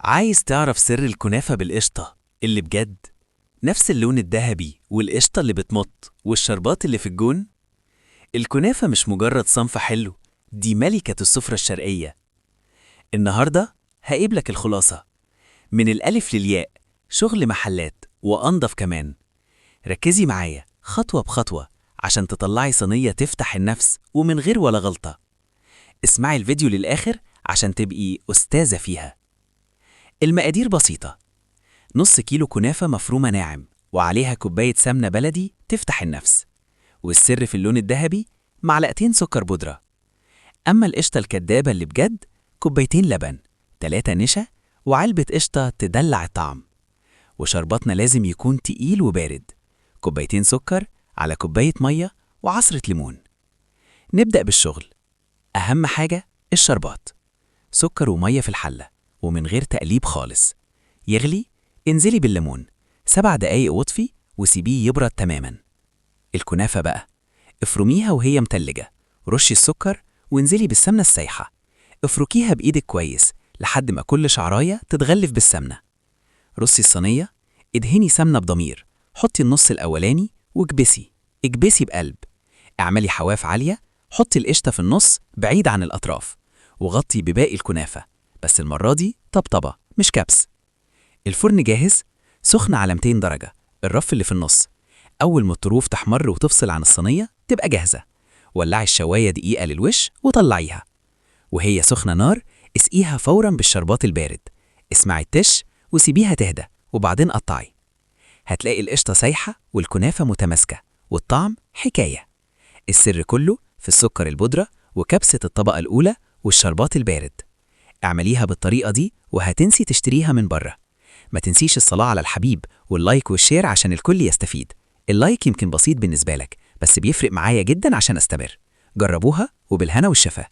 عايز تعرف سر الكنافة بالقشطة اللي بجد؟ نفس اللون الذهبي والقشطة اللي بتمط والشربات اللي في الجون؟ الكنافة مش مجرد صنف حلو، دي ملكة السفرة الشرقية. النهاردة هقيبلك الخلاصة من الألف للياء، شغل محلات وأنضف كمان. ركزي معايا خطوة بخطوة عشان تطلعي صينية تفتح النفس ومن غير ولا غلطة. اسمعي الفيديو للآخر عشان تبقي أستاذة فيها. المقادير بسيطة: نص كيلو كنافة مفرومة ناعم وعليها كوباية سمنة بلدي تفتح النفس، والسر في اللون الذهبي معلقتين سكر بودرة. أما القشطة الكدابة اللي بجد، كوبايتين لبن، 3 نشا، وعلبة قشطة تدلع الطعم. وشرباتنا لازم يكون تقيل وبارد، كوبايتين سكر على كوباية مية وعصرة ليمون. نبدأ بالشغل. أهم حاجة الشربات، سكر ومية في الحلة ومن غير تقليب خالص. يغلي، انزلي بالليمون 7 دقايق واطفي وسيبيه يبرد تماما. الكنافة بقى، افرميها وهي متلجة، رشي السكر وانزلي بالسمنة السايحة. افركيها بإيدك كويس لحد ما كل شعراية تتغلف بالسمنة. رصي الصينية، ادهني سمنة بضمير، حطي النص الأولاني واكبسي، اكبسي بقلب. اعملي حواف عالية، حطي القشطة في النص بعيد عن الأطراف، وغطي بباقي الكنافة، بس المرة دي طبطبة مش كبس. الفرن جاهز، سخن على 200 درجة، الرف اللي في النص. أول ما الطروف تحمر وتفصل عن الصينية تبقى جاهزة. ولعي الشواية دقيقة للوش وطلعيها. وهي سخنة نار، اسقيها فوراً بالشربات البارد. اسمعي التش وسيبيها تهدى وبعدين قطعي. هتلاقي القشطة سايحة والكنافة متماسكة والطعم حكاية. السر كله في السكر البودرة وكبسة الطبقة الأولى والشربات البارد. اعمليها بالطريقة دي وهتنسي تشتريها من بره. ما تنسيش الصلاة على الحبيب واللايك والشير عشان الكل يستفيد. اللايك يمكن بسيط بالنسبة لك، بس بيفرق معايا جدا عشان استمر. جربوها وبالهنا والشفا.